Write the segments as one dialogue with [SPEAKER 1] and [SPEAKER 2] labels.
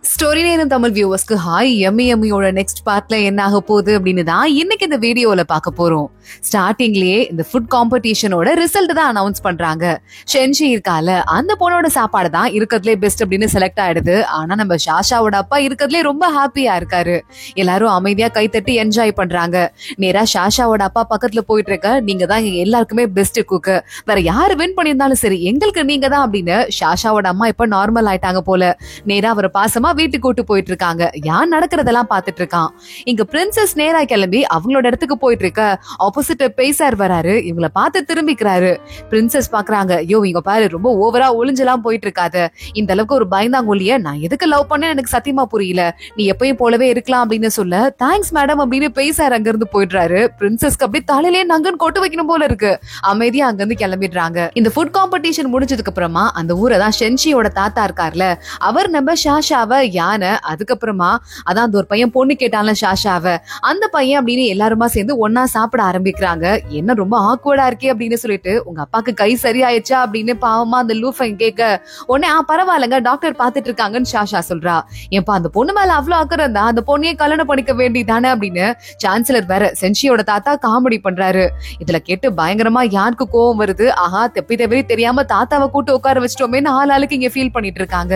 [SPEAKER 1] Story நேரம் Tamil வியூவர்ஸ்க்கு hi. எம்மியோட next பார்ட்ல என்ன ஆக போகுது அப்படின்னு தான் இன்னைக்கு இந்த வீடியோல பார்க்க போறோம். ஸ்டார்டிங்லயே இந்த ஃபுட் காம்படிஷனோட ரிசல்ட் தான் அனௌன்ஸ் பண்றாங்க. ஷென்ஷி இருக்கால, அந்த பொண்ணோட சாப்பாடு தான் இருக்கிறதுலே பெஸ்ட் அப்படின்னு செலக்ட் ஆயிடுது. ஆனா நம்ம ஷாஷாவோட அப்பா இருக்கிறதுலே ரொம்ப ஹாப்பியா இருக்காரு. எல்லாரும் அமைதியா கைத்தட்டி என்ஜாய் பண்றாங்க. நேரா ஷாஷாவோட அப்பா பக்கத்துல போயிட்டு இருக்க, நீங்க தான் எங்க எல்லாருக்குமே பெஸ்ட் குக்கு, வேற யாரு வின் பண்ணியிருந்தாலும் சரி எங்களுக்கு நீங்க தான் அப்படின்னு ஷாஷாவோட அம்மா இப்ப நார்மல் ஆயிட்டாங்க போல. நேரா அவர் பாசமா வீட்டுக்கு கூட்டு போயிட்டு இருக்காங்க. யார் நடக்கிறதெல்லாம் பாத்துட்டு இருக்கான். இங்க பிரின்சஸ் நேரா கிளம்பி அவங்களோட இடத்துக்கு போயிட்டு இருக்க, ஆப்போசிட் பேசார் வராரு. இவங்களை பார்த்து திரும்பிக்கிறாரு. பிரின்சஸ் பாக்குறாங்க, யோ இங்க பாரு, ரொம்ப ஓவரா ஒளிஞ்செல்லாம் போயிட்டு இருக்காத. இந்த அளவுக்கு ஒரு பயந்தாங்கொல்லிய நான் எதுக்கு லவ் பண்ண எனக்கு சத்தியமா புரியல. நீ எப்பயும் போலவே இருக்கலாம் அப்படின்னு சொல்ல, தேங்க்ஸ் மேடம் அப்படின்னு பேசார் அங்க இருந்து போயிடுறாரு. பிரின்சஸ்க்கு அப்படியே தலையிலே நங்கன்னு கொட்டு வைக்கணும் போல இருக்கு. அமைதியா அங்க இருந்து கிளம்பிடுறாங்க. இந்த ஃபுட் காம்படிஷன் முடிஞ்சதுக்கு அப்புறமா அந்த ஊரை தான் ஷென்ஷியோட தாத்தா இருக்கார்ல, அவர் நம்ம ஷாஷாவை யானை, அதுக்கப்புறமா அதான் அந்த ஒரு பையன் பொண்ணு கேட்டான்ல ஷாஷாவை, அந்த பையன் அப்படின்னு எல்லாருமா சேர்ந்து ஒன்னா சாப்பிட ஆரம்பிக்கிறாங்க. என்ன ரொம்ப ஆக்வர்டா இருக்கே அப்படின்னு சொல்லிட்டு, உங்க அப்பாக்கு கை சரியாயிடுச்சா அப்படின்னு பாவமா அந்த லூஃபன் கேட்க, உடனே பரவாயில்லங்க டாக்டர் பாத்துட்டு இருக்காங்கன்னு ஷாஷா சொல்றா. ஏன்பா அந்த பொண்ணு மேல அவ்வளவு அக்கறை இருந்தா அந்த பொண்ணையே கல்யாணம் பண்ணிக்க வேண்டியதானே அப்படின்னு சான்சலர் வேற சென்ஷியோட தாத்தா காமெடி பண்றாரு. இதுல கேட்டு பயங்கரமா யாருக்கு கோவம் வருது. ஆஹா, தெப்பி தவறி தெரியாம தாத்தாவை கூட்டு உட்கார வச்சிட்டோமேன்னு ஆளாளுக்கு இங்க ஃபீல் பண்ணிட்டு இருக்காங்க.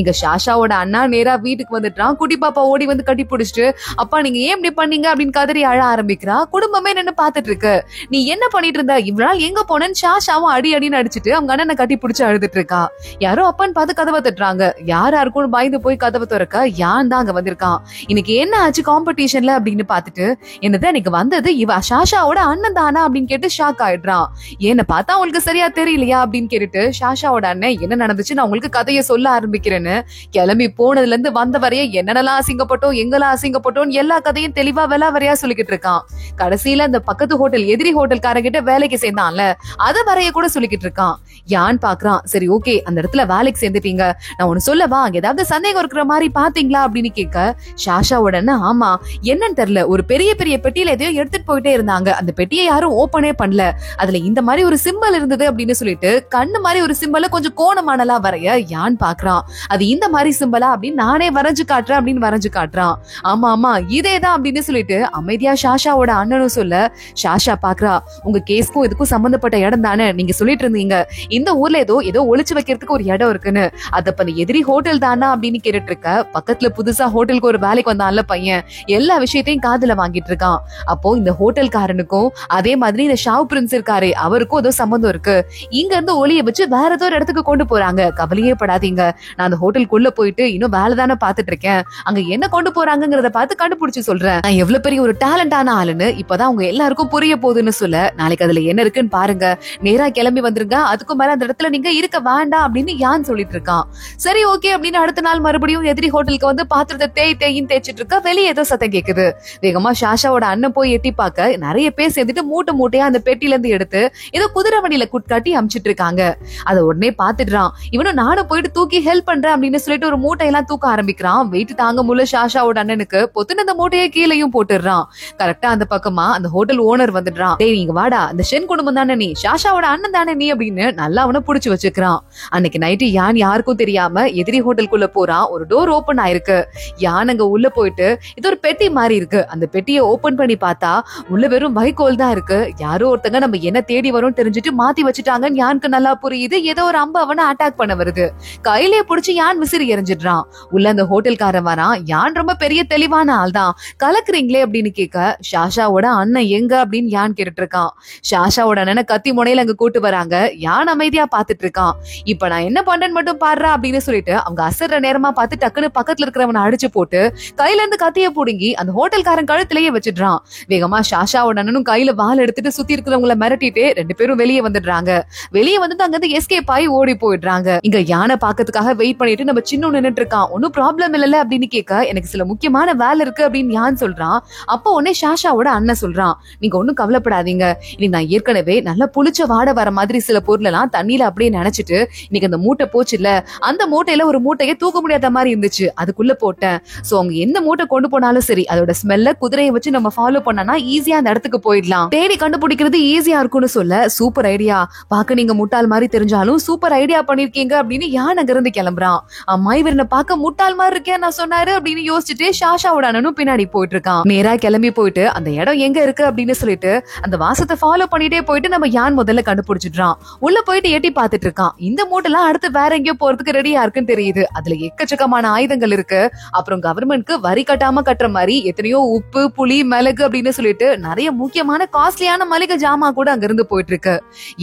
[SPEAKER 1] இங்க ஷாஷாவோட அண்ணா நேரா வீட்டுக்கு வந்துட்டான். குட்டி பாப்பா ஓடி வந்து கட்டி பிடிச்சிட்டு, அப்பா நீங்க ஏன் இப்படி பண்ணீங்க அப்படின்னு கதறி அழ ஆரம்பிக்கிறா. குடும்பமே நின்னு பாத்துட்டு இருக்கு. நீ என்ன பண்ணிட்டு இருந்த, இவ்வளவு நாள் எங்க போனேன்னு ஷாஷாவும் அடி அடின்னு அடிச்சுட்டு அவங்க அண்ணனை கட்டி பிடிச்சு அழுதுட்டு இருக்கா. யாரோ அப்பன்னு பார்த்து கதவை தட்டுறாங்க. யாரா இருக்கும்னு பயந்து போய் கதவை திறக்க, யான் தான் அங்க வந்திருக்கான். இன்னைக்கு என்ன ஆச்சு காம்படிஷன்ல அப்படின்னு பாத்துட்டு, என்னது எனக்கு வந்தது இவ ஷாஷாவோட அண்ணன் தானா அப்படின்னு கேட்டு ஷாக் ஆயிடுறான். என்ன பார்த்தா உங்களுக்கு சரியா தெரியலையா அப்படின்னு கேட்டுட்டு, ஷாஷாவோட அண்ணன் என்ன நடந்துச்சு நான் உங்களுக்கு கதையை சொல்ல ஆரம்பிக்கிறேன்னு கிளம்பி போனதுல இருந்து வந்த வரைய என்னென்னலாம் அசிங்கப்பட்டோம், எங்கெல்லாம் அசிங்கப்பட்டோம் எல்லா கதையும் தெளிவா வரையா சொல்லிக்கிட்டு இருக்கான். கடைசியில அந்த பக்கத்து ஹோட்டல் எதிரி ஹோட்டல்காரங்கிட்ட வேலைக்கு சேர்ந்தான்ல, அத வரைய கூட சொல்லிக்கிட்டு இருக்கான். யான் பாக்குறான். சரி ஓகே, அந்த இடத்துல வேலைக்கு சேர்ந்துட்டீங்க, நான் ஒண்ணு சொல்லவா, அங்க ஏதாவது சந்தேகம் இருக்கிற மாதிரி பாத்தீங்களா அப்படின்னு கேட்க, ஷாஷா உடனே ஆமா என்னன்னு தெரியல, ஒரு பெரிய பெரிய பெட்டியில எதையோ எடுத்துட்டு போயிட்டே இருந்தாங்க, அந்த பெட்டியை யாரும் ஓபனே பண்ணல, அதுல இந்த மாதிரி ஒரு சிம்பல் இருந்தது அப்படின்னு சொல்லிட்டு கண்ணு மாதிரி ஒரு சிம்பல கொஞ்சம் கோணமானலா வரைய யான் பாக்குறான். அது இந்த மாதிரி சிம்பலா அப்படின்னு நானே வரைஞ்சு காட்டுறேன் அப்படின்னு வரைஞ்சு காட்டுறான். ஆமா ஆமா இதேதான் அப்படின்னு சொல்லிட்டு அமைதியா ஷாஷாவோட அண்ணனும் சொல்ல, ஷாஷா பாக்குறா, உங்க கேஸ்க்கும் இதுக்கும் சம்பந்தப்பட்ட இடம் தானே நீங்க சொல்லிட்டு இருந்தீங்க, இந்த ஊர்ல ஏதோ ஒளிச்சு வைக்கிறதுக்கு ஒரு இடம் இருக்குன்னு, அத பண்ண எதிரி ஹோட்டல் தானா அப்படின்னு கேட்டுட்டு இருக்க, பக்கத்துல புதுசா ஹோட்டலுக்கு ஒரு வேலைக்கு வந்தான்ல பையன், எல்லா விஷயத்தையும் காதுல வாங்கிட்டு இருக்கான். அப்போ இந்த ஹோட்டல்காரனுக்கும் அதே மாதிரி இந்த ஷாவ் பிரின்ஸ் இருக்காரு அவருக்கும் ஏதோ சம்பந்தம் இருக்கு. இங்க இருந்து ஒளிய வச்சு வேற ஏதோ ஒரு இடத்துக்கு கொண்டு போறாங்க. கவலையே படாதீங்க, நான் அந்த ஹோட்டலுக்குள்ள போயிட்டு இன்னும் வேலை தானே பாத்துட்டு இருக்கேன், அங்க என்ன கொண்டு போறாங்கிறத பார்த்து கண்டுபிடிச்சு சொல்றேன். நான் எவ்வளவு பெரிய ஒரு டேலண்டான ஆளுன்னு இப்பதான் உங்க எல்லாருக்கும் புரிய போகுதுன்னு சொல்ல, நாளைக்கு அதுல என்ன இருக்குன்னு பாருங்க, நேரா கிளம்பி வந்துருங்க, அதுக்கும் மேல அந்த இடத்துல நீங்க இருக்க வேண்டாம் அப்படின்னு யான் சொல்லிட்டு இருக்கான். சரி ஓகே அப்படின்னு அடுத்த நாள் மறுபடியும் எதிரி ஹோட்டலுக்கு வந்து பாத்திரத்தை தேய்ன்னு தேய்ச்சிட்டு இருக்க, வெளியே ஏதோ சத்தம் கேக்குது. வேகமா ஷாஷாவோட அண்ணன் போய் எட்டி பார்க்க, நிறைய பேர் சேர்ந்துட்டு மூட்டையா அந்த பெட்டில இருந்து எடுத்து ஏதோ குதிரை வண்டியில குட்காட்டி அமிச்சிட்டு இருக்காங்க. அதை உடனே பாத்துடுறான். இவனும் நானும் போயிட்டு தூக்கி ஹெல்ப் பண்றேன் அப்படின்னு சொல்லிட்டு ஒரு மூட்டையெல்லாம் தூக்க ஆரம்பிக்கிறான். வெயிட் தாங்க முடியல ஷாஷாவோட அண்ணனுக்கு, பொத்துன்னு அந்த மூட்டையை கீழையும் போட்டுடுறான். கரெக்டா அந்த பக்கமா அந்த ஹோட்டல் ஓனர் வந்துடுறான். டேய் நீங்க வாடா, அந்த ஷென் குடும்பம் தானே நீ, ஷாஷாவோட அண்ணன் தானே நீ அப்படின்னு நல்லா அவனை புடிச்சு வச்சுக்கிறான். அன்னைக்கு நைட்டு யான் யாருக்கும் தெரியாம எதிரி ஹோட்டலுக்குள்ள போறான். ஒரு டோர் ஓபன் ஆயிருக்கு. யான் அங்க உள்ள போயிட்டு, இது ஒரு பெட்டி மாதிரி இருக்கு, அந்த பெட்டியை ஓபன் பண்ணி பார்த்தா உள்ள வெறும் வைக்கோல் தான் இருக்கு. யாரோ ஒருத்தங்க நம்ம என்ன தேடி வரும் தெரிஞ்சுட்டு மாத்தி வச்சுட்டாங்கன்னு யானுக்கு நல்லா புரியுது. ஏதோ ஒரு அம்பு அவனை அட்டாக் பண்ண வருது. கையிலே புடிச்சு யான் விசிறி எறிஞ்சிடுறான். உள்ள அந்த ஹோட்டல்காரன் வரான். யான் ரொம்ப பெரிய தெளிவான ஆள் தான், கலக்குறீங்களே அப்படின்னு கேட்க, ஷாஷாவோட அண்ணன் எங்க அப்படின்னு யான் கேட்டுட்டு இருக்கான். ஷாஷாவோட அண்ணனை கத்தி முனையில அங்க கூட்டு வராங்க. யான் அமைதியா பாத்துட்டு இருக்கான். இப்ப நான் என்ன பண்றேன்னு மட்டும் பாடுறா அப்படின்னு சொல்லிட்டு அவங்க அசர்ற நேரமா பார்த்து டக்குன்னு பக்கத்துல இருக்கிறவனை அடிச்சு போட்டு கையில இருந்து கத்திய புடுங்கி அந்த ஹோட்டல்காரன் கழுத்திலேயே வச்சிடுறான். வேகமா ஷாஷாவோட அண்ணனும் கையில வால் எடுத்துட்டு சுத்தி இருக்கிறவங்களை மிரட்டிட்டு ரெண்டு பேரும் வெளியே வந்துடுறாங்க. வெளியே வந்து அங்க இருந்து எஸ்கேப் ஆகி ஓடி போயிடுறாங்க. இங்க யானை பாக்கிறதுக்காக வெயிட் பண்ணிட்டு நம்ம சின்ன நின்னுட்டு இருக்கான். ஒன்னும் ப்ராப்ளம் இல்ல அப்படின்னு கேட்க, எனக்கு சில முக்கியமான வேலை இருக்கு அப்படின்னு யான் சொல்றான். அப்போ உடனே ஷாஷாவோட அண்ணன் சொல்றான், நீங்க ஒன்னும் கவலைப்படாதீங்க, இன்னைக்கு நான் ஏற்கனவே நல்லா புளிச்ச வாடை வர மாதிரி சில பொருள் எல்லாம் தண்ணியில அப்படியே நினைச்சிட்டு, இன்னைக்கு அந்த மூட்டை போச்சு இல்ல, அந்த மூட்டையில ஒரு மூட்டையை தூக்க முடியாத மாதிரி இருந்துச்சு, அதுக்குள்ள போட்டேன். சோ அவங்க எந்த மூட்டை கொண்டு போனாலும் சரி, அதோட ஸ்மெல்ல குதிரையை வச்சு நம்ம ஃபாலோ பண்ணனா ஈஸியா அந்த இடத்துக்கு போயிடலாம், தேடி கண்டுபிடிக்கிறது ஈஸியா இருக்கும்னு சொல்ல, சூப்பர் ஐடியா, பாக்க நீங்க முட்டாள் மாதிரி தெரிஞ்சாலும் சூப்பர் ஐடியா பண்ணிருக்கீங்க அப்படின்னு யான் அங்க இருந்து கிளம்புறான். அம்மா இவர் என்ன பாக்க முட்டாள் மாதிரி இருக்கேன் நான் சொன்னாரு அப்படின்னு யோசிச்சுட்டு சாஷாவோட அண்ணனும் பின்னாடி போயிட்டு இருக்கான். நேரா கிளம்பி போயிட்டு அந்த இடம் எங்க இருக்கு அப்படின்னு சொல்லிட்டு அந்த வாசத்தை ஃபாலோ பண்ணிட்டே போயிட்டு நம்ம யான் முதல்ல கண்டுபிடிச்சிடுறான். உள்ள போயிட்டு எட்டி பாத்துட்டு இருக்கான். இந்த மூட்டெல்லாம் அடுத்து வேற எங்கேயோ போறதுக்கு ரெடியா இருக்குன்னு தெரியுது. அதுல எக்கச்சக்கமான ஆயுதங்கள் இருக்கு. அப்புறம் கவர்மெண்ட்க்கு வரி கட்டாம கட்டுற மாதிரி எத்தனையோ உப்பு புளி மிளகு அப்படின்னு சொல்லிட்டு நிறைய முக்கியமான காஸ்ட்லியான மளிகை ஜாமா கூட அங்க இருந்து போயிட்டு இருக்கு.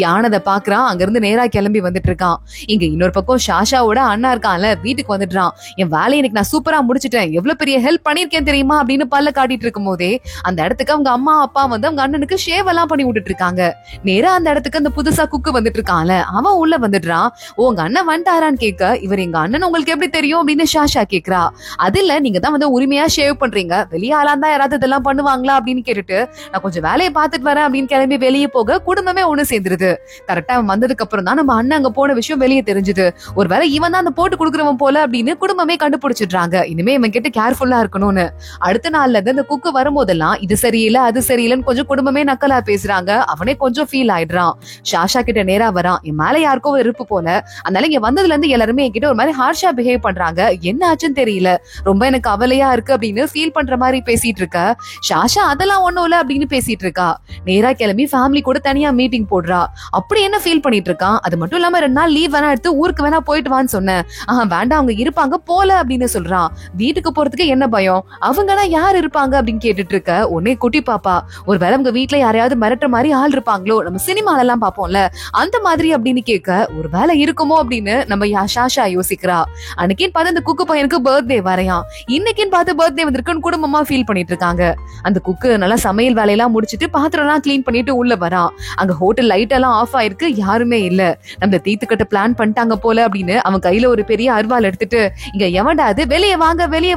[SPEAKER 1] யானதை பாக்குறான். அங்க இருந்து நேரா கிளம்பி வந்துட்டு இருக்கான். இங்க இன்னொரு பக்கம் சாஷாவோட அண்ணா இருக்கான்ல, வீட்டுக்கு வந்துடுறான். என் வேலையை எனக்கு நான் சூப்பரா முடிச்சிட்டேன், எவ்வளவு பெரிய ஹெல்ப் பண்ணிருக்கேன் தெரியுமா அப்படின்னு பல்ல காட்டிட்டு இருக்கும் போதே அந்த இடத்துக்கு அவங்க அம்மா அப்பா வந்து அவங்க அண்ணனுக்கு ஷேவ் எல்லாம் பண்ணி விட்டுட்டு இருக்காங்க. நேரா அந்த இடத்துக்கு அந்த புதுசா குக்கு வந்துட்டு இருக்கான்ல, அவன் உள்ள வந்துடுறான். உங்க அண்ணன் வந்துட்டாரான்னு கேட்க, இவர் எங்க அண்ணன் உங்களுக்கு எப்படி தெரியும் அப்படின்னு சாஷா கேக்குறா. அது இல்ல, நீங்க தான் வந்து உரிமையா ஷேவ் பண்றீங்க, வெளியே ஆளாந்தா யாராவது இதெல்லாம் பண்ணுவாங்களா அப்படின்னு கேட்டுட்டு நான் கொஞ்சம் வேலையை பார்த்துட்டு வரேன் அப்படின்னு கிளம்பி வெளியே போக குடும்பமே ஒண்ணு சேர்ந்துருது. கரெக்டா அவன் வந்ததுக்கு அப்புறம் தான் நம்ம அண்ணன் அங்க போன விஷயம் வெளியே தெரிஞ்சுது. ஒருவேளை இவன் தான் அந்த போட்டு குடுக்குறவன் போல அப்படின்னு குடும்பமே கண்டுபிடிச்சிடுறாங்க. இனிமே இவன் கிட்ட கேர்ஃபுல்லா இருக்கணும்னு. அடுத்த நாள்ல இருந்து அந்த குக்கு வரும்போதெல்லாம் இது சரியில்லை அது சரியில்லைன்னு கொஞ்சம் குடும்பமே நக்கலா பேசுறாங்க. அவனே கொஞ்சம் ஃபீல் ஆயிடுறான். சாஷா கிட்ட நேரா வரான். என் மேல யாருக்கோ இருப்பு போல, அதனால இங்க வந்ததுல இருந்து எல்லாருமே என்கிட்ட ஒரு மாதிரி ஹார்ஷா பிஹேவ் பண்றாங்க, என்ன ஆச்சுன்னு தெரியல, ரொம்ப எனக்கு கவலையா இருக்கு அப்படின்னு ஃபீல் பண்ற மாதிரி பேசிட்டு இருக்க. சாஷா அதெல்லாம் ஒண்ணும் இல்ல அப்படின்னு பேசிட்டு இருக்கா. நேரா கிளம்பி ஃபேமிலி கூட தனியா மீட்டிங் போடுறா. அப்படி என்ன ஃபீல் பண்ணிட்டு இருக்கான். அது மட்டும் இல்லாம 2 நாள் லீவ் வேணா எடுத்து ஊருக்கு வேணா போயிட்டு வான்னு சொன்னேன். வேண்டாம் அவங்க இருப்பாங்க போல அப்படின்னு சொல்றான். வீட்டுக்கு போறதுக்கு என்ன பயம், அவங்கன்னா யார் இருப்பாங்க அப்படின்னு கேட்டுட்டு இருக்க. உடனே குட்டி பாப்பா, ஒருவேளை உங்க வீட்டுல யாரையாவது மிரட்டுற மாதிரி ஆள் இருப்பாங்களோ, நம்ம சினிமால எல்லாம் பாப்போம்ல அந்த மாதிரி அப்படின்னு கேட்க, ஒரு வேலை இருக்குமோ அப்படின்னு நம்ம சாஷா யோசிக்கிறா. அன்னைக்குன்னு பார்த்து அந்த குக்கு பையனுக்கு பர்த்டே வரையான். இன்னைக்குன்னு பார்த்து பர்த்டே வந்திருக்குன்னு குடும்பமா ஃபீல் பண்ணிட்டு இருக்காங்க. அந்த குக்கு நல்லா சமையல் வேலையெல்லாம் முடிச்சிட்டு பாத்திரம் எல்லாம் கிளீன் பண்ணிட்டு உள்ள வரான். அங்க ஹோட்டல் லைட் எல்லாம் ஆஃப் ஆயிருக்கு, யாருமே இல்ல. நம்ம தீத்துக்கட்ட பிளான் பண்ணிட்டாங்க போல அப்படின்னு அவன் கையில ஒரு பெரிய அருவாள் எடுத்துட்டு, இங்க எவன்டாது வெளியே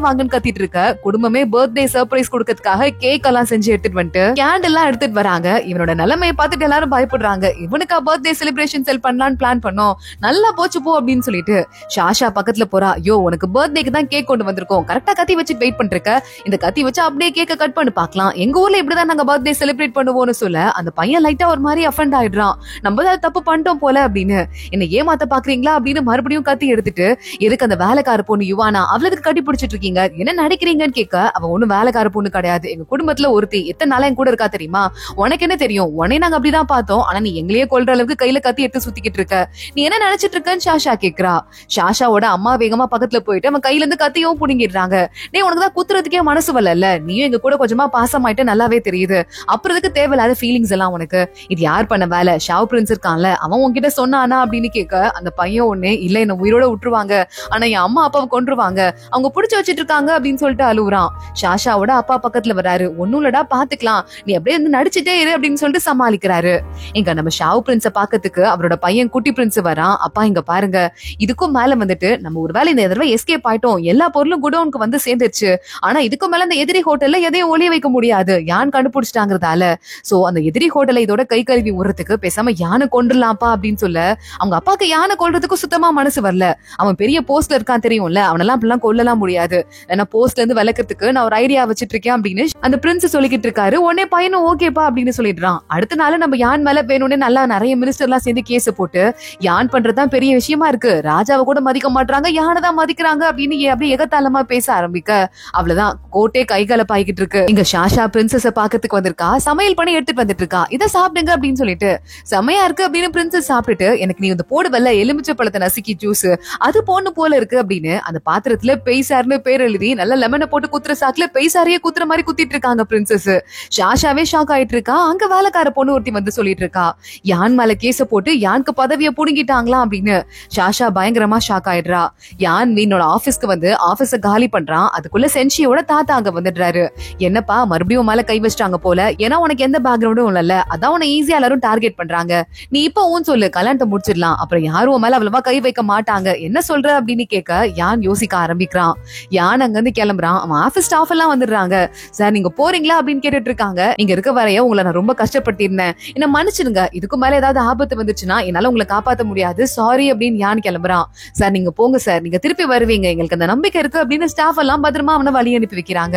[SPEAKER 1] வாங்கன்னு கத்திட்டு இருக்க. குடும்பமே பர்த்டே சர்ப்ரைஸ் கொடுக்கறதுக்காக கேக் எல்லாம் செஞ்சு எடுத்துட்டு வந்துட்டு கேண்டில் எல்லாம் எடுத்துட்டு வராங்க. இவனோட நிலைமையை பார்த்துட்டு எல்லாரும் பயப்படுறாங்க. இவனுக்கா பர்த்டே செலிப்ரேஷன் பண்ணலான்னு பிளான் பண்ணோம், நல்லா போச்சு போ அப்படின்னு சொல்லிட்டு சாஷா பக்கத்துல போறா. ஐயோ உனக்கு பர்த்டேக்கு தான் கேக் கொண்டு வந்திருக்கோம், கரெக்டா கத்தி வச்சுட்டு வெயிட் பண்ணிருக்க, இந்த கத்தி வச்சு அப்படியே கேக்க கட் பண்ணி பாக்கலாம், எங்க ஊர்ல இப்படிதான் நாங்க பர்த்டே செலிப்ரேட் பண்ணுவோம்னு சொல்ல அந்த பையன் லைட்டா ஒரு மாதிரி அஃபண்ட் ஆயிடுறான். நம்ம தான் தப்பு பண்ணிட்டோம் போல அப்படின்னு. என்ன ஏமாத்த பாக்குறீங்களா அப்படின்னு மறுபடியும் கத்தி எடுத்துட்டு, எதுக்கு அந்த வேலைக்கார பொண்ணு யுவானா அவளுக்கு கட்டி பிடிச்சிட்டு இருக்கீங்க, என்ன நடிக்கிறீங்கன்னு கேட்க, அவ ஒண்ணும் வேலைக்கார பொண்ணு கிடையாது, எங்க குடும்பத்துல ஒருத்தி, எத்தனை நாளா என் கூட இருக்கா தெரியுமா, உனக்கு என்ன தெரியும், உடனே நாங்க அப்படிதான் பார்த்தோம், ஆனா நீ எங்களையே கொல்ற அளவுக்கு கையில கத்தி எடுத்து சுத்திக்கிட்டு இருக்க, நீ என்ன நினைச்சிட்டு இருக்கன்னு சாஷா கேக்குறா. சாஷாவோட அம்மா வேகமா பக்கத்துல போயிட்டு அவன் கையில இருந்து கத்தியும் புடுங்கிடுறாங்க. நீ உனக்குதான் குத்துறதுக்கே மனசு வரல, நீயும் எங்க கூட கொஞ்சமா பாசமாயிட்டு நல்லாவே தெரியுது, அப்புறம் இதுக்கு தேவையில்லாத ஃபீலிங்ஸ் எல்லாம் உனக்கு, இது யார் பண்ண வேலை, ஷாவ் பிரின்ஸ் இருக்கான்ல அவன் உன்கிட்ட சொன்னானா அப்படின்னு கேட்க, அந்த பையன் ஒண்ணு இல்ல என்ன உயிரோட விட்டுருவாங்க, ஆனா என் அம்மா அப்பாவை கொன்றுவாங்க, அவங்க புடிச்சு வச்சிட்டு இருக்காங்க அப்படின்னு சொல்லிட்டு அழுவுறான். சாஷாவோட அப்பா பக்கத்துல வராரு. ஒண்ணும் இல்லடா பாத்துக்கலாம், நீ அப்படியே வந்து நடிச்சுட்டே இரு அப்படின்னு சொல்லிட்டு சமாளிக்கிறாரு. இங்க நம்ம ஷாவ் பிரின்ஸ பாக்கிறதுக்கு அவரோட பையன் குட்டி பிரின்ஸ் வரான். அப்பா இங்க பாருங்க, இதுக்கும் மேல வந்துட்டு நம்ம ஒருவேளை இந்த தடவை எஸ்கேப் ஆயிட்டோம், எல்லா பொருளும் குடோனுக்கு வந்து சேர்ந்துருச்சு, ஆனா இதுக்கும் மேல அந்த எதிரி ஹோட்டல்ல எதையும் ஒளிய வைக்க முடியாது, யான் கண்டுபிடிச்சிட்டாங்கிறதால, சோ அந்த எதிரி ஹோட்டலை இதோட கை கழுவி விடுறதுக்கு பேசாம யானை கொண்டுலாம்ப்பா அப்படின்னு சொல்ல, அவங்க அப்பாக்கு யானை கொல்றதுக்கு சுத்தமா மனசு வரல. அவன் பெரிய போஸ்ட்ல இருக்கான் தெரியும்ல, அவனெல்லாம் அப்படிலாம் கொல்லலாம் முடியாது, ஏன்னா போஸ்ட்ல இருந்து விளக்கிறதுக்கு நான் ஒரு ஐடியா வச்சிட்டு இருக்கேன் அப்படின்னு அந்த பிரின்ஸ் சொல்லிக்கிட்டு இருக்காரு. உடனே பையனும் ஓகேப்பா அப்படின்னு சொல்லிடுறான். அடுத்த நாள் நம்ம யான் மேல வேணும்னே நல்லா நிறைய மினிஸ்டர் எல்லாம் சேர்ந்து கேஸ் போட்டு, யான் பண்றதுதான் பெரிய விஷயமா இருக்கு, ராஜாவை கூட மதிக்க மாட்டாங்க, யானை தான் மதிக்கிறாங்க அப்படின்னு அப்படியே எகத்தாளமா பேச ஆரம்பிக்க, அவ்வளவுதான் கோட்டே கைகால பாய்கிட்டு இருக்கு. இங்க சாஷா பிரின்சஸ பாக்கிறதுக்கு வந்திருக்கா, சமையல் பண்ணி எடுத்துட்டு வந்துட்டு இருக்கா, இதை சாப்பிடுங்க அப்படின்னு சொல்லிட்டு, செமையா இருக்கு அப்படின்னு பிரின்சஸ் சாப்பிட்டுட்டு, எனக்கு நீ இந்த போடுவல்ல எலுமிச்சை பழத்தை நசுக்கி ஜூஸ் அது போன்னு போல இருக்கு அப்படின்னு அந்த பாத்திரத்துல பெய்சார்னு பேர் எழுதி நல்ல லெமனை போட்டு குத்துற சாக்குல பெய்சாரியே குத்துற மாதிரி குத்திட்டு இருக்காங்க பிரின்சஸ். சாஷாவே ஷாக் ஆயிட்டு இருக்கா. அங்க வேலைக்கார பொண்ணு ஒருத்தி வந்து சொல்லிட்டு இருக்கா, யான் மேல கேச போட்டு யானுக்கு பதவியை புடுங்கிட்டாங்களா அப்படின்னு. சாஷா பயங்கரமா ஷாக் ஆயிடுறா. யான் மீனோட ஆபீஸ்க்கு வந்து ஆபீஸ காலி பண்றான். அதுக்குள்ள சென்ஷியோட தாத்தா அங்க வந்துடுறாரு. என்னப்பா மறுபடியும் மேல கை வச்சிட்டாங்க போல, ஏன்னா உனக்கு எந்த பேக்ரவுண்டும் இல்ல, அதான் உன ஈஸியா எல்லாரும் டார்கெட் பண்றாங்க, நீ இப்ப ஊன் சொல்லு, கல்யாணத்தை முடிச்சிடலாம், அப்புறம் யாரும் மேல அவ்வளவா கை வைக்க மாட்டாங்க, என்ன சொல்ற அப்படின்னு கேட்க யான் யோசிக்க ஆரம்பிக்கிறான். யான் அங்க இருந்து கிளம்புறான். அவன் ஆபீஸ் ஸ்டாஃப் எல்லாம் வந்துடுறாங்க. சார் நீங்க போறீங்களா அப்படின்னு கேட்டுட்டு இருக்காங்க. நீங்க இருக்க வரைய உங்களை நான் ரொம்ப கஷ்டப்பட்டிருந்தேன், என்ன மன்னிச்சிடுங்க, இதுக்கு மேல ஏதாவது ஆபத்து வந்துச்சுன்னா என்னால உங்களை காப்பாத்த முடியாது, சாரி அப்படின்னு யான் கிளம்புறான். சார் நீங்க போங்க சார், நீங்க திருப்பி வருவீங்க, எங்களுக்கு அந்த நம்பிக்கை இருக்கு அப்படின்னு ஸ்டாஃப் எல்லாம் பத்திரமா அவனை வழி அனுப்பி வைக்கிறாங்க.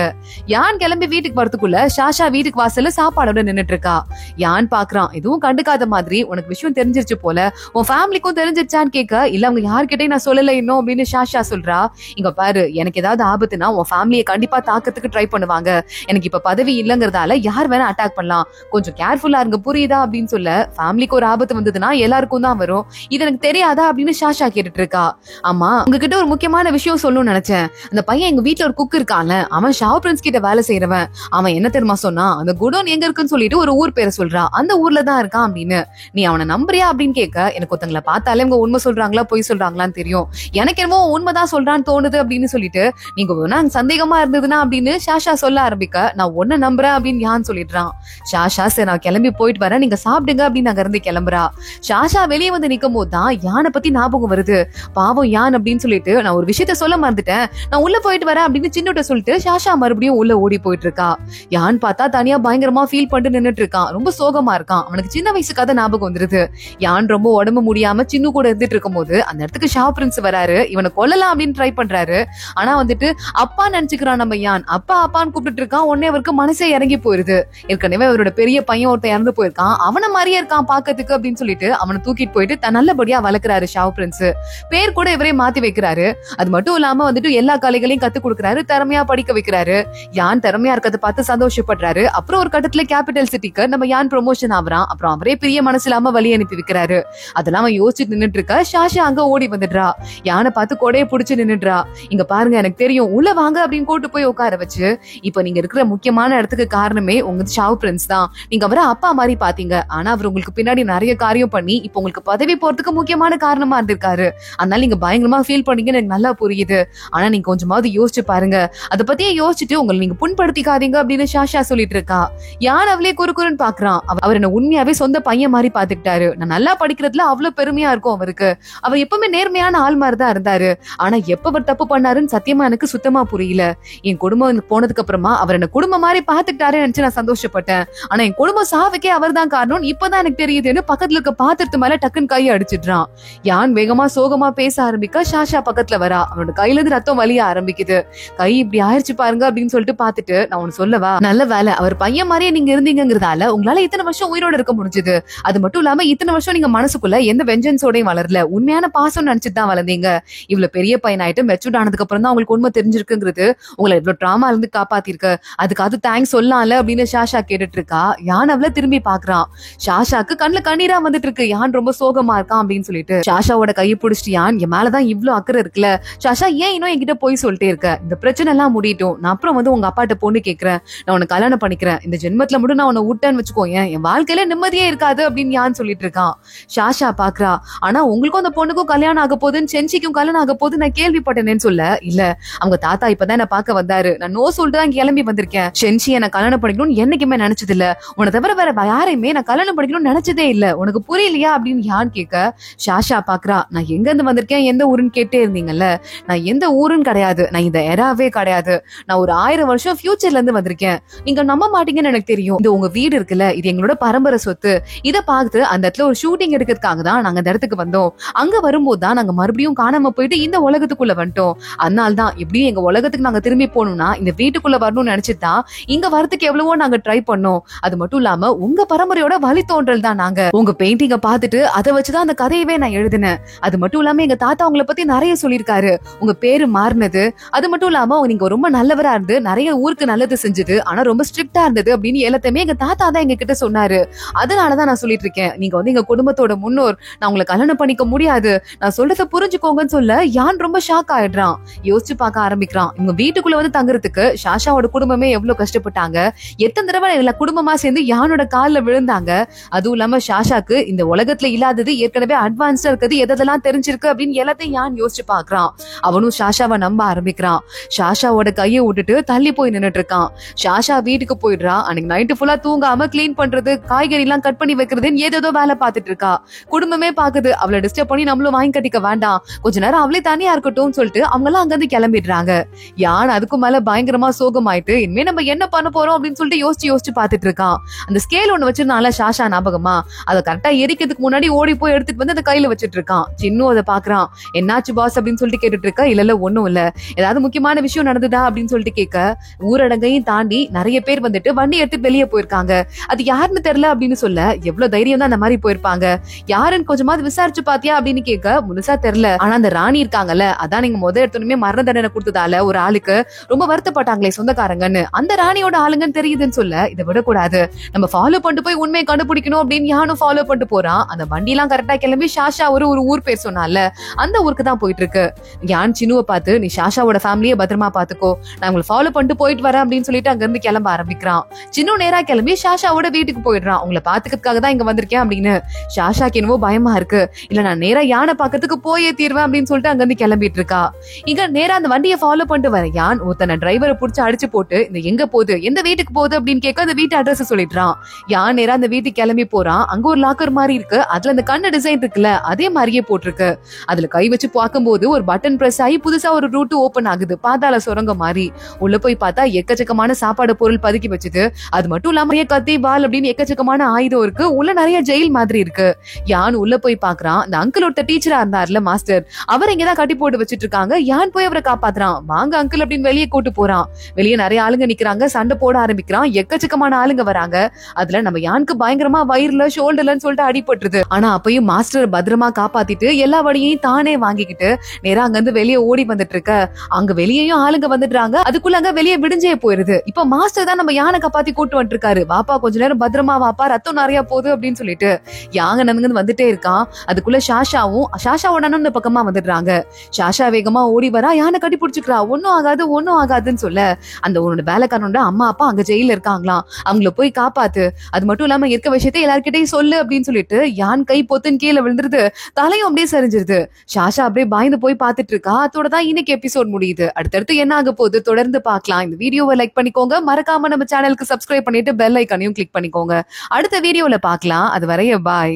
[SPEAKER 1] யான் கிளம்பி வீட்டுக்கு வரதுக்குள்ள சாஷா வீட்டுக்கு வாசல்ல சாப்பாடோட நின்னுட்டு இருக்கா. யான் பாக்குறான், எதுவும் கண்டுக்காத மாதிரி, உனக்கு விஷயம் தெரிஞ்சிருச்சு போல, உன் ஃபேமிலிக்கும் தெரிஞ்சிருச்சான்னு கேட்க, இல்ல அவங்க யார்கிட்டயும் நான் சொல்லல இன்னும் அப்படின்னு சாஷா ஷாஷா சொல்றா, இங்க பாரு, எனக்கு ஏதாவது ஆபத்துனா உன் ஃபேமிலியை கண்டிப்பா தாக்கத்துக்கு ட்ரை பண்ணுவாங்க. எனக்கு இப்ப பதவி இல்லங்கிறதால யார் வேணா அட்டாக் பண்ணலாம், கொஞ்சம் கேர்ஃபுல்லா இருங்க, புரியுதா அப்படின்னு சொல்ல, ஃபேமிலிக்கு ஒரு ஆபத்து வந்ததுன்னா எல்லாருக்கும் தான் வரும், இது எனக்கு தெரியாதா அப்படின்னு ஷாஷா கேட்டுட்டு இருக்கா. ஆமா, உங்ககிட்ட ஒரு முக்கியமான விஷயம் சொல்லணும்னு நினைச்சேன். அந்த பையன் எங்க வீட்டுல ஒரு குக் இருக்கான்ல, அவன் ஷாவ் பிரின்ஸ் கிட்ட வேலை செய்யறவன். அவன் என்ன தெரியுமா சொன்னா, அந்த குடோன் எங்க இருக்குன்னு சொல்லிட்டு ஒரு ஊர் பேரை சொல்றா, அந்த ஊர்ல தான் இருக்கான் அப்படின்னு. நீ அவனை நம்புறியா அப்படின்னு கேட்க, எனக்கு ஒருத்தங்களை பார்த்தாலே இவங்க உண்மை சொல்றாங்களா பொய் சொல்றாங்களான்னு தெரியும், எனக்கு என்னமோ உண்மைதான் சொல்றான்னு தோணுது அப்படின்னு சொல்லிட்டு, நீங்க வேணா சந்தேகமா இருந்ததுன்னா அப்படின்னு ஷாஷா சொல்ல ஆரம்பிக்க, நான் ஒன்ன நம்புறேன் அப்படின்னு யான் சொல்லிடுறான். ஷாஷா சரி நான் கிளம்பி போயிட்டு வரேன், நீங்க சாப்பிடுங்க அப்படின்னு அங்க இருந்து கிளம்புறா. ஷாஷா வெளியே வந்து நிக்கும் போது தான் யானை பத்தி ஞாபகம் வருது. பாவம் யான் அப்படின்னு சொல்லிட்டு, நான் ஒரு விஷயத்த சொல்ல மறந்துட்டேன், நான் உள்ள போயிட்டு வரேன் அப்படின்னு சின்னட்ட சொல்லிட்டு ஷாஷா மறுபடியும் உள்ள ஓடி போயிட்டு இருக்கா. யான் பார்த்தா தனியா பயங்கரமா ஃபீல் பண்ணிட்டு நின்னுட்டு இருக்கான், ரொம்ப சோகமா இருக்கான். அவனுக்கு சின்ன வயசு கதை ஞாபகம் வந்துருது. யான் ரொம்ப உடம்பு முடியாம சின்ன கூட இருந்துட்டு இருக்கும் போது அந்த இடத்துக்கு ஷாவ் பிரின்ஸ் வராரு. இவனை கொல்லலாம் அப்படின்னு ட்ரை பண்றாரு. ஆனா வந்துட்டு அப்பா நினைச்சுக்கிறான் நம்ம யான். அப்பா அப்பான்னு கூப்பிட்டு இருக்கான். உடனே அவருக்கு மனசே இறங்கி போயிருது. ஏற்கனவே அவரோட பெரிய பையன் ஒருத்தன் இறந்து போயிருக்கான், அவன மாதிரியே இருக்கான் பாக்கிறதுக்கு அப்படின்னு சொல்லிட்டு அவனை தூக்கிட்டு போயிட்டு நல்லபடியா வளர்க்கிறாரு ஷாவ் பிரின்ஸ். பேர் கூட இவரே மாத்தி வைக்கிறாரு. அது மட்டும் இல்லாம வந்துட்டு எல்லா கலைகளையும் கத்து கொடுக்கறாரு, திறமையா படிக்க வைக்கிறாரு. யான் திறமையா இருக்கிறத பார்த்து சந்தோஷப்படுறாரு. அப்புறம் ஒரு கட்டத்துல கேபிட்டல் சிட்டிக்கு நம்ம யான் ப்ரொமோஷன் ஆகுறான். அப்புறம் அவரே பெரிய மனசு இல்லாம வழி அனுப்பி வைக்கிறாரு. அதெல்லாம் அவன் யோசிச்சுட்டு நின்னுட்டு இருக்க, ஷாஷா அங்க ஓடி வந்துடுறா. யானை பார்த்து கொடையை புடிச்சு நின்னுடுறா. இங்க பாருங்க, எனக்கு தெரியும், உள்ள வாங்க அப்படின்னு கூட்டு போய் உட்கார வச்சு, இப்ப நீங்க இருக்கிற முக்கியமான இடத்துக்கு காரணமே உங்க ஷாவ் பிரின்ஸ் தான். நீங்க அவரை அப்பா மாதிரி பாத்தீங்க, ஆனா அவர் உங்களுக்கு பின்னாடி நிறைய காரியம் பண்ணி இப்ப உங்களுக்கு பதவி போறதுக்கு முக்கியமான காரணமா இருந்திருக்காரு. அதனால நீங்க பயங்கரமா ஃபீல் பண்ணீங்கன்னு எனக்கு நல்லா புரியுது. ஆனா நீங்க கொஞ்சமாவது யோசிச்சு பாருங்க, அதை பத்தியே யோசிச்சுட்டு உங்களை நீங்க புண்படுத்திக்காதீங்க அப்படின்னு ஷாஷா சொல்லிட்டு இருக்கா. யான் அவளே குறுக்குறுன்னு பாக்குறான். அவர் என்ன உண்மையாவே சொந்த பையன் மாதிரி பாத்துக்கிட்டாரு. நான் நல்லா படிக்கிறதுல அவ்வளவு பெருமையா இருக்கும் அவருக்கு. அவர் எப்பவுமே நேர்மையான ஆள் மாதிரிதான் இருந்தாரு. ஆனா எப்ப அவர் தப்பு பண்ணாருன்னு சத்தியமா எனக்கு சுத்தமா புரியல. என் குடும்பம் போனதுக்கு அப்புறமா அவர் என்ன குடும்பம் மாதிரி பாத்துக்கிட்டாரு நினைச்சு நான் சந்தோஷப்பட்டேன். ஆனா என் குடும்பம் சாவுக்கே அவர் தான் காரணம் இப்பதான் எனக்கு தெரியுதுன்னு பக்கத்துல இருக்க பாத்திரத்து மேல டக்குன்னு கையை அடிச்சிடுறான். யான் வேகமா சோகமா பேச ஆரம்பிக்க, ஷாஷா பக்கத்துல வரா. அவனோட கையில இருந்து ரத்தம் வலிய ஆரம்பிக்குது. கை இப்படி ஆயிடுச்சு பாருங்க அப்படின்னு சொல்லிட்டு பாத்துட்டு, நான் உனக்கு சொல்லவா, நல்ல வேலை அவர் பையன் மாதிரியே நீங்க இருந்தீங்கிறதால உங்களால இத்தனை வருஷம் உயிரோட இருக்க முடிஞ்சது. அது மட்டும் இல்லாம இத்தனை வருஷம் நீங்க மனசுக்குள்ள எந்த வெஞ்சன்ஸோடையும் வளரல, உண்மையான பாசம் நினைச்சிட்டு தான் வளர்ந்தீங்க. இவ்வளவு பெரிய பையன் ஆயிட்டு மெச்சூர்ட் ஆனதுக்கு அப்புறம் தான் உங்களுக்கு உண்மை தெரிஞ்சிருக்குங்கிறது உங்களை இவ்வளவு டிராமா இருந்து காப்பாத்திருக்கு, அதுக்காவது தேங்க்ஸ் சொல்லலாம்ல அப்படின்னு ஷாஷா கேட்டுட்டு இருக்கா. யான் அவள திரும்பி பாக்குறான். ஷாஷாக்கு கண்ணுல கண்ணீரா வந்துட்டு இருக்கு. யான் ரொம்ப சோகமா இருக்கான் அப்படின்னு சொல்லிட்டு ஷாஷாவோட கையை பிடிச்சிட்டு, யான் என் மேலதான் இவ்வளவு அக்கறை இருக்குல்ல ஷாஷா, ஏன் இன்னும் என்கிட்ட போய் சொல்லிட்டே இருக்க, இந்த பிரச்சனை எல்லாம் முடியட்டும், நான் அப்புறம் வந்து உங்க அப்பாட்ட பொண்ணு கேட்கிறேன், நான் உனக்கு கல்யாணம் பண்ணிக்கிறேன், இந்த ஜென்மத்துல மட்டும் நான் உன்னை விட்டேன்னு வச்சுக்கோ, என் வாழ்க்கையில நிம்மதியே இருக்காது அப்படின்னு யான் சொல்லிட்டு இருக்கான். ஷாஷா பாக்குறா. ஆனா உங்களுக்கும் அந்த பொண்ணுக்கும் கல்யாணம் ஆக போகுதுன்னு, சென்சிக்கும் கல்யாணம் ஆக போகுது நான் கேள்விப்பட்டேன்னு சொல்ல, இல்ல அவங்க தாத்தா இப்பதான் என்ன பார்க்க வந்தாரு, நான் நோ சொல்லிட்டு தான் கிளம்பி வந்திருக்கேன், சென்சி என்ன கல்யாணம் பண்ணிக்கணும்னு என்னைக்குமே நினைச்சது இல்ல, உன்னை தவிர வேற யாரையுமே நான் கல்யாணம் பண்ணிக்கணும்னு நினைச்சதே இல்ல, உனக்கு புரியலையா அப்படின்னு யான் கேட்க, ஷாஷா பாக்குறா. நான் எங்க இருந்து வந்திருக்கேன், எந்த ஊருன்னு கேட்டே இருந்தீங்கல்ல, நான் எந்த ஊருன்னு கிடையாது, நான் இந்த எராவே கிடையாது, நான் ஒரு 1000 வருஷம் ஃபியூச்சர்ல இருந்து வந்திருக்கேன், நீங்க நம்ப மாட்டீங்கன்னு எனக்கு தெரியும், இது உங்க வீடு இருக்குல்ல, இது எங்களோட பரம்பரை சொத்து, இதை பார்த்து அந்த இடத்துல ஒரு ஷூட்டிங் எடுக்கிறதுக்காக தான் நாங்க அந்த இடத்துக்கு வந்தோம், அங்க வரும்போது தான் நாங்க மறுபடியும் காணாம போயிட்டு இந்த உலகத்துக்குள்ள வந்துட்டோம், அதனால தான் இப்படியும் எங்க உலகத்துக்கு நாங்க திரும்பி போகணும்னா இந்த வீட்டுக்குள்ள வரணும்னு நினைச்சுதான் இங்க வரதுக்கு எவ்வளவோ நாங்க ட்ரை பண்ணோம், அது மட்டும் இல்லாம உங்க பரம்பரையோட வழித்தோன்றல் தான் நாங்க, உங்க பெயிண்டிங்க பார்த்துட்டு அதை வச்சுதான் அந்த கதையவே நான் எழுதினேன், அது மட்டும் இல்லாம எங்க தாத்தா உங்களை பத்தி நிறைய சொல்லியிருக்காரு, உங்க பேரு மாறினது, அது மட்டும் இல்லாம நீங்க ரொம்ப நல்லவரா இருந்து நிறைய ஊருக்கு நல்லது செஞ்சது, ஆனா ரொம்ப ஸ்ட்ரிக்டா இருந்தது அப்படின்னு எல்லாத்தையுமே எங்க தாத்தா தான் எங்க கிட்ட சொன்னாரு, அதனாலதான் நான் சொல்லிட்டு இருக்கேன், நீங்க வந்து எங்க குடும்பத்தோட முன்னோர், நான் உங்களை கல்யாணம் பண்ணிக்க முடியாது, நான் சொல்றத புரிஞ்சுக்கோங்கன்னு சொல்ல யான் ரொம்ப ஷாக் ஆயிடுறான். யோசிச்சு பார்க்க ஆரம்பிக்கிறான். இவங்க வீட்டுக்குள்ள வந்து தங்குறதுக்கு ஷாஷாவோட குடும்பமே எவ்வளவு கஷ்டப்பட்டாங்க, எத்தனை தடவை எல்லா குடும்பமா சேர்ந்து யானோட கால்ல விழுந்தாங்க, அதுவும் இல்லாம ஷாஷாக்கு இந்த உலகத்துல இல்லாதது ஏற்கனவே அட்வான்ஸ்டா இருக்கிறது எதெல்லாம் தெரிஞ்சிருக்கு அப்படின்னு எல்லாத்தையும் யான் யோசிச்சு பாக்குறான். அவனும் ஷாஷாவை நம்ப ஆரம்பிக்கிறான். ஷாஷாவோட கையை விட்டுட்டு தள்ளி போய் நின்னுட்டு இருக்கான். ஷாஷா வீட்டுக்கு போயிடுறா. அன்னைக்கு நைட்டு ஃபுல்லா தூங்காம கிளீன் பண்றது, காய்கறி எல்லாம் கட் பண்ணி வைக்கிறதுன்னு ஏதோ வேலை பார்த்துட்டு இருக்கா. குடும்பமே பாக்குது, அவளை டிஸ்டர்ப் பண்ணி நம்மளும் வாங்கி கட்டிக்க வேண்டாம், கொஞ்ச நேரம் அவளே தனியா இருக்கட்டும் சொல்லிட்டு அவங்க எல்லாம் அங்கிருந்து கிளம்பிடுறாங்க. யான் அதுக்கு மேல பயங்கரமா சோகமாயிட்டு இனிமே நம்ம என்ன பண்ண போறோம் அப்படின்னு சொல்லிட்டு யோசிச்சு பாத்துட்டு இருக்கான். அந்த ஸ்கேல் ஒண்ணு வச்சிருந்தால ஷாஷா ஞாபகமா, அதை கரெக்டா எரிக்கிறதுக்கு முன்னாடி ஓடி போய் எடுத்துட்டு வந்து அந்த கையில வச்சிட்டு இருக்கான். சின்னும் அதை பாக்குறான். என்னாச்சு பாஸ் அப்படின்னு சொல்லிட்டு கேட்டுட்டு இருக்கா. இல்ல ஒண்ணும் இல்ல, ஏதாவது முக்கியமான விஷயம் நடந்ததா அப்படின்னு சொல்லிட்டு கேட்க, ஊரடங்கையும் தாண்டி நிறைய பேர் வந்துட்டு வண்டி எடுத்து வெளியே போயிருக்காங்க, அது யாருன்னு தெரியல அப்படின்னு சொல்ல, எவ்வளவு தைரியம் தான் அந்த மாதிரி போயிருப்பாங்க, யாருன்னு கொஞ்சமாவது விசாரிச்சு பாத்தியா அப்படின்னு கேட்க, முழுசா தெரியல, ஆனா அந்த ராணி இருக்காங்க கொடுத்தாங்கல்ல, அதான் நீங்க எடுத்தோடனே மரண தண்டனை கொடுத்ததால ஒரு ஆளுக்கு ரொம்ப வருத்தப்பட்டாங்களே சொந்தக்காரங்கன்னு, அந்த ராணியோட ஆளுங்கன்னு தெரியுதுன்னு சொல்ல, இதை விடக்கூடாது, நம்ம ஃபாலோ பண்ணிட்டு போய் உண்மையை கண்டுபிடிக்கணும் அப்படின்னு யானும் ஃபாலோ பண்ணிட்டு போறான். அந்த வண்டி எல்லாம் கரெக்டா கிளம்பி ஷாஷா ஒரு ஊர் பேர் சொன்னால அந்த ஊருக்கு தான் போயிட்டு இருக்கு. யான் சின்னுவை பார்த்து, நீ ஷாஷாவோட ஃபேமிலியை பத்திரமா பாத்துக்கோ, நான் உங்களை ஃபாலோ பண்ணிட்டு போயிட்டு வரேன் அப்படின்னு சொல்லிட்டு அங்க இருந்து கிளம்ப ஆரம்பிக்கிறான். சின்னு நேரா கிளம்பி ஷாஷாவோட வீட்டுக்கு போயிடுறான். உங்களை பாத்துக்கிறதுக்காக தான் இங்க வந்திருக்கேன் அப்படின்னு. ஷாஷாக்கு என்னவோ பயமா இருக்கு. இல்ல, நான் நேரா யானை பாக்கிறதுக்கு போயே தீர்வேன் அப்படின்னு சொல்லிட்டு அங்க இருந்து கிளம்பிட்டு இருக்கா. இங்க நேரா அந்த வண்டியை ஃபாலோ பண்ணிட்டு வர யான் ஒருத்தனை டிரைவரை புடிச்சு அடிச்சு போட்டு, இந்த எங்க போகுது, எந்த வீட்டுக்கு போகுது அப்படின்னு கேட்க அந்த வீட்டு அட்ரஸ் சொல்லிடுறான். யான் நேரா அந்த வீட்டுக்கு கிளம்பி போறான். அங்க ஒரு லாக்கர் மாதிரி இருக்கு, அதுல அந்த கண்ணு டிசைன் இருக்குல்ல அதே மாதிரியே போட்டிருக்கு. அதுல கை வச்சு பார்க்கும்போது ஒரு பட்டன் பிரஸ் ஆகி புதுசா ஒரு ரூட் ஓபன் ஆகுது, பாதாள சுரங்க மாதிரி. உள்ள போய் பார்த்தா எக்கச்சக்கமான சாப்பாடு பொருள் பதுக்கி வச்சுது. அது மட்டும் இல்லாம கத்தி பால் அப்படின்னு எக்கச்சக்கமான ஆயுதம் இருக்கு. உள்ள நிறைய ஜெயில் மாதிரி இருக்கு. யான் உள்ள போய் பாக்குறான். அந்த அங்கிள் ஒருத்தர் டீச்சரா இருந்தார்ல மாஸ்டர், அவர் இங்கதான் கட்டி போட்டு வச்சிட்டு இருக்காங்க. யான் போய் அவரை காப்பாத்துறான். வாங்க அங்கிள் அப்படின்னு வெளியே கூட்டு போறான். வெளியே நிறைய ஆளுங்க நிக்கிறாங்க, சண்டை போட ஆரம்பிக்கிறான். எக்கச்சக்கமான ஆளுங்க வராங்க. அதுல நம்ம யானுக்கு பயங்கரமா வயிறுல ஷோல்டர்லன்னு சொல்லிட்டு அடிபட்டுருது. ஆனா அப்பயும் மாஸ்டர் பத்திரமா காப்பாத்திட்டு எல்லா வழியையும் தானே வாங்கிக்கிட்டு நேரா அங்க இருந்து வெளியே ஓடி வந்துட்டு இருக்க. அங்க வெளியேயும் ஆளுங்க வந்துடுறாங்க. அதுக்குள்ள அங்க வெளியே விடிஞ்சே போயிருது. இப்ப மாஸ்டர் தான் நம்ம யானை காப்பாத்தி கூட்டு வந்துட்டு இருக்காரு. வாப்பா கொஞ்ச நேரம் பத்திரமா வாப்பா, ரத்தம் நிறைய போகுது அப்படின்னு சொல்லிட்டு யானை நன்கு வந்துட்டே இருக்கான். அதுக்குள்ள ஷாஷாவோட இந்த பக்கமா வந்துடுறாங்க. ஷாஷா வேகமா ஓடி வரா. யானை கட்டி பிடிச்சுக்கிறா. ஒன்னும் ஆகாதுன்னு சொல்ல, அந்த உன்னோட வேலைக்காரனோட அம்மா அப்பா அங்க ஜெயில இருக்காங்களாம், அவங்கள போய் காப்பாத்து, அது மட்டும் இல்லாம இருக்க விஷயத்த எல்லார்கிட்டையும் சொல்லு அப்படின்னு சொல்லிட்டு யான் கை பொத்துன்னு கீழே விழுந்துருது. தலையும் அப்படியே சரிஞ்சிருது. ஷாஷா அப்படியே பயந்து போய் பாத்துட்டு இருக்கா. அதோட தான் இன்னைக்கு எபிசோட் முடியுது. அடுத்தடுத்து என்ன ஆக போகுது தொடர்ந்து பார்க்கலாம். இந்த வீடியோவை லைக் பண்ணிக்கோங்க, மறக்காம நம்ம சேனலுக்கு சப்ஸ்கிரைப் பண்ணிட்டு பெல் ஐக்கானையும் கிளிக் பண்ணிக்கோங்க. அடுத்த வீடியோல பார்க்கலாம். அது வரைய பாய்.